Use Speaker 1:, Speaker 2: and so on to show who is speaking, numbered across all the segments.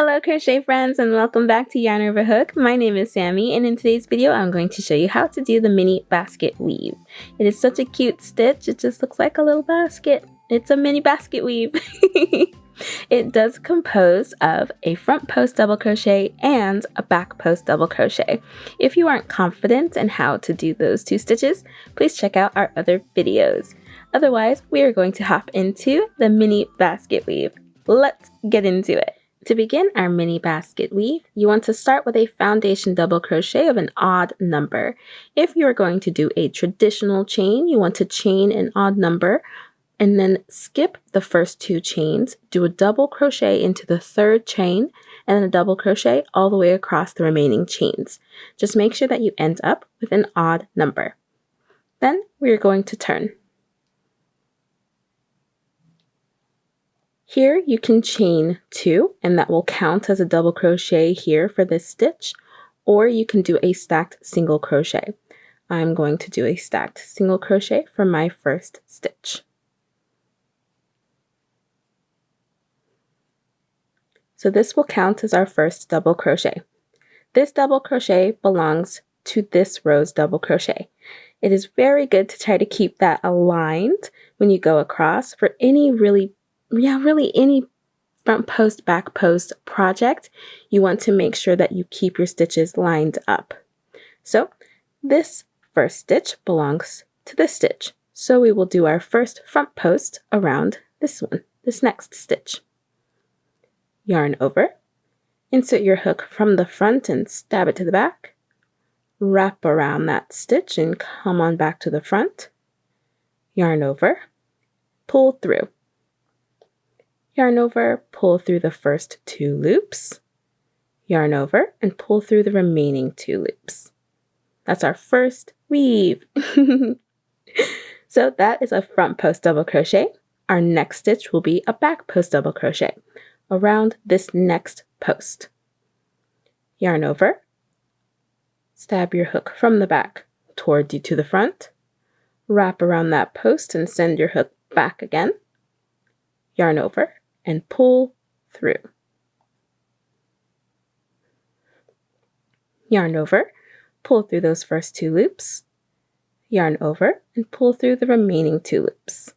Speaker 1: Hello crochet friends and welcome back to Yarn Over Hook. My name is Sammy and in today's video I'm going to show you how to do the mini basket weave. It is such a cute stitch, it just looks like a little basket. It's a mini basket weave. It does compose of a front post double crochet and a back post double crochet. If you aren't confident in how to do those two stitches, please check out our other videos. Otherwise, we are going to hop into the mini basket weave. Let's get into it. To begin our mini basket weave, you want to start with a foundation double crochet of an odd number. If you are going to do a traditional chain, you want to chain an odd number and then skip the first two chains, do a double crochet into the third chain, and then a double crochet all the way across the remaining chains. Just make sure that you end up with an odd number. Then we are going to turn. Here you can chain 2 and that will count as a double crochet here for this stitch, or you can do a stacked single crochet. I'm going to do a stacked single crochet for my first stitch. So this will count as our first double crochet. This double crochet belongs to this row's double crochet. It is very good to try to keep that aligned when you go across for any really any front post, back post project. You want to make sure that you keep your stitches lined up. So this first stitch belongs to this stitch. So we will do our first front post around this one, this next stitch. Yarn over, insert your hook from the front and stab it to the back. Wrap around that stitch and come on back to the front. Yarn over, pull through. Yarn over, pull through the first 2 loops, yarn over, and pull through the remaining 2 loops. That's our first weave. So that is a front post double crochet. Our next stitch will be a back post double crochet around this next post. Yarn over, stab your hook from the back toward you to the front, wrap around that post and send your hook back again, yarn over, and pull through. Yarn over, pull through those first 2 loops, yarn over, and pull through the remaining 2 loops.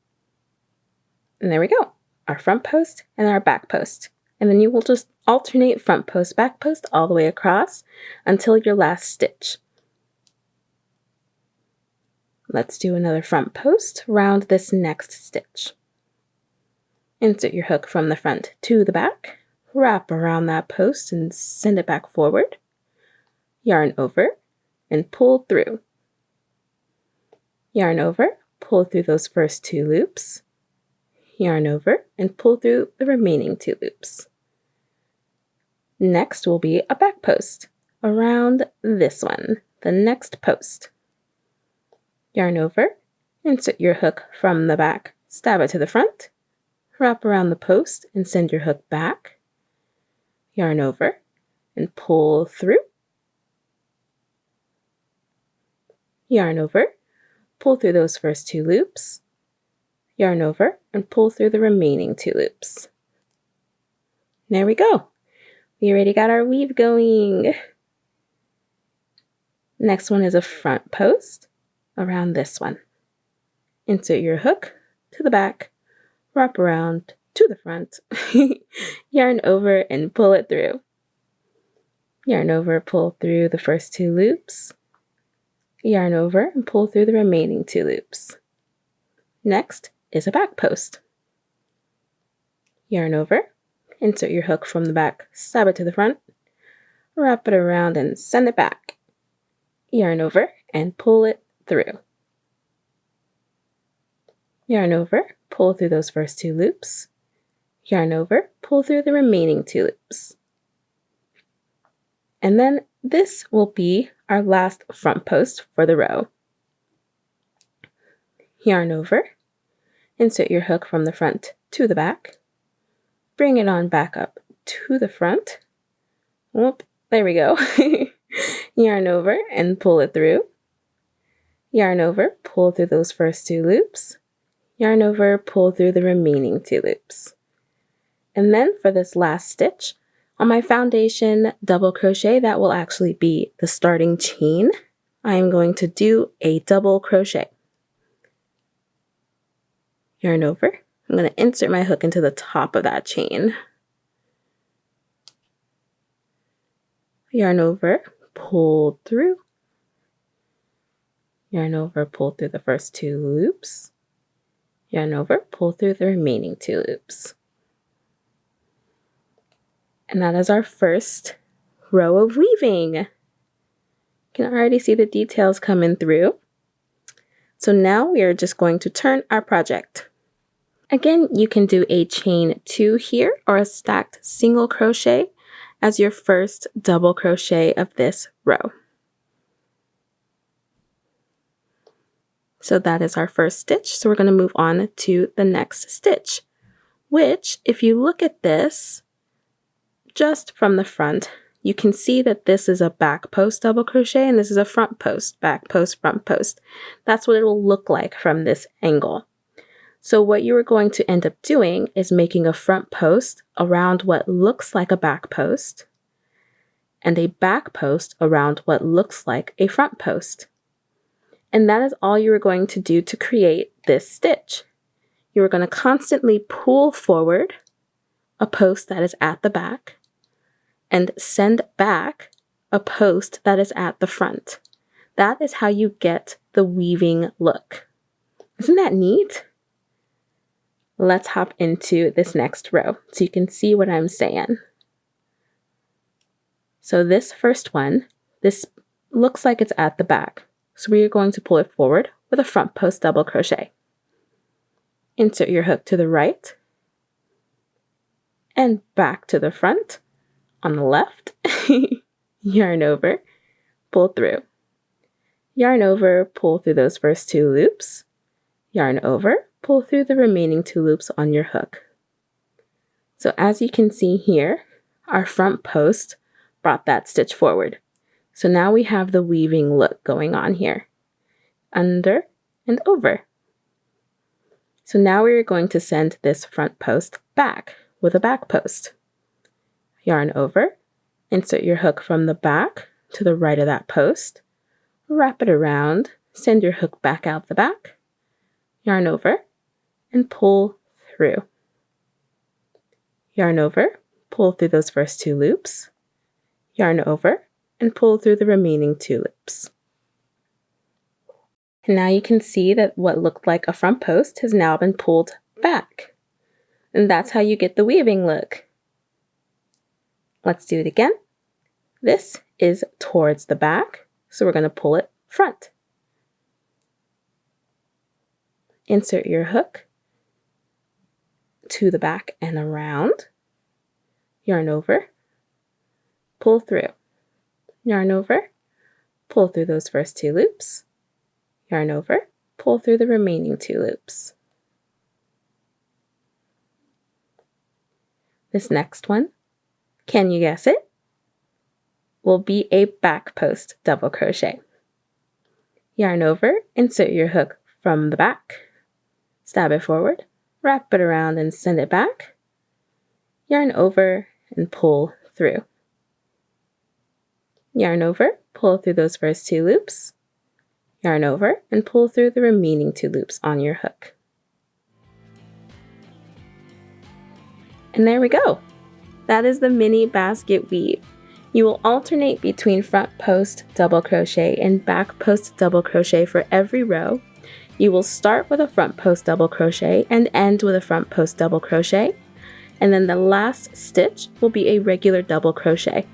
Speaker 1: And there we go, our front post and our back post. And then you will just alternate front post, back post all the way across until your last stitch. Let's do another front post around this next stitch. Insert your hook from the front to the back, wrap around that post and send it back forward, yarn over, and pull through. Yarn over, pull through those first 2 loops, yarn over, and pull through the remaining 2 loops. Next will be a back post around this one, the next post. Yarn over, insert your hook from the back, stab it to the front, wrap around the post and send your hook back, yarn over, and pull through, yarn over, pull through those first 2 loops, yarn over, and pull through the remaining 2 loops. There we go. We already got our weave going. Next one is a front post around this one. Insert your hook to the back, wrap around to the front, yarn over and pull it through. Yarn over, pull through the first 2 loops, yarn over and pull through the remaining 2 loops. Next is a back post. Yarn over, insert your hook from the back, stab it to the front, wrap it around and send it back. Yarn over and pull it through. Yarn over, pull through those first 2 loops, yarn over, pull through the remaining 2 loops. And then this will be our last front post for the row. Yarn over, insert your hook from the front to the back, bring it on back up to the front. Whoop, there we go. Yarn over and pull it through. Yarn over, pull through those first 2 loops, yarn over, pull through the remaining 2 loops. And then for this last stitch, On my foundation double crochet, that will actually be the starting chain. I am going to do a double crochet. Yarn over. I'm going to insert my hook into the top of that chain. Yarn over, pull through. Yarn over, pull through the first 2 loops. Yarn over, pull through the remaining 2 loops. And that is our first row of weaving. You can already see the details coming through. So now we are just going to turn our project. Again, you can do a chain 2 here or a stacked single crochet as your first double crochet of this row. So that is our first stitch. So we're going to move on to the next stitch, which if you look at this just from the front, you can see that this is a back post double crochet and this is a front post, back post, front post. That's what it will look like from this angle. So what you are going to end up doing is making a front post around what looks like a back post and a back post around what looks like a front post. And that is all you are going to do to create this stitch. You are going to constantly pull forward a post that is at the back and send back a post that is at the front. That is how you get the weaving look. Isn't that neat? Let's hop into this next row so you can see what I'm saying. So this first one, this looks like it's at the back. So we are going to pull it forward with a front post double crochet. Insert your hook to the right and back to the front. On the left, yarn over, pull through. Yarn over, pull through those first 2 loops. Yarn over, pull through the remaining 2 loops on your hook. So as you can see here, our front post brought that stitch forward. So now we have the weaving look going on here. Under and over. So now we are going to send this front post back with a back post. Yarn over, insert your hook from the back to the right of that post, wrap it around, send your hook back out the back, yarn over, and pull through. Yarn over, pull through those first 2 loops, yarn over, and pull through the remaining 2 loops. And now you can see that what looked like a front post has now been pulled back. And that's how you get the weaving look. Let's do it again. This is towards the back, so we're going to pull it front. Insert your hook to the back and around. Yarn over, pull through. Yarn over, pull through those first 2 loops. Yarn over, pull through the remaining 2 loops. This next one, can you guess it? Will be a back post double crochet. Yarn over, insert your hook from the back, stab it forward, wrap it around and send it back. Yarn over and pull through. Yarn over, pull through those first 2 loops. Yarn over and pull through the remaining 2 loops on your hook. And there we go. That is the mini basket weave. You will alternate between front post double crochet and back post double crochet for every row. You will start with a front post double crochet and end with a front post double crochet. And then the last stitch will be a regular double crochet.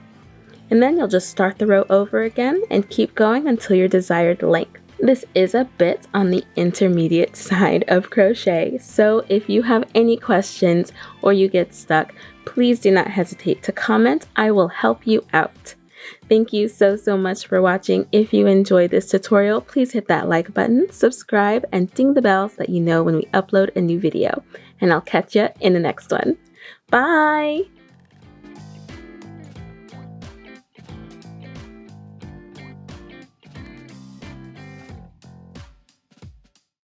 Speaker 1: And then you'll just start the row over again and keep going until your desired length. This is a bit on the intermediate side of crochet, so if you have any questions or you get stuck, please do not hesitate to comment. I will help you out. Thank you so much for watching. If you enjoyed this tutorial, please hit that like button, subscribe, and ding the bell so that you know when we upload a new video. And I'll catch you in the next one. Bye!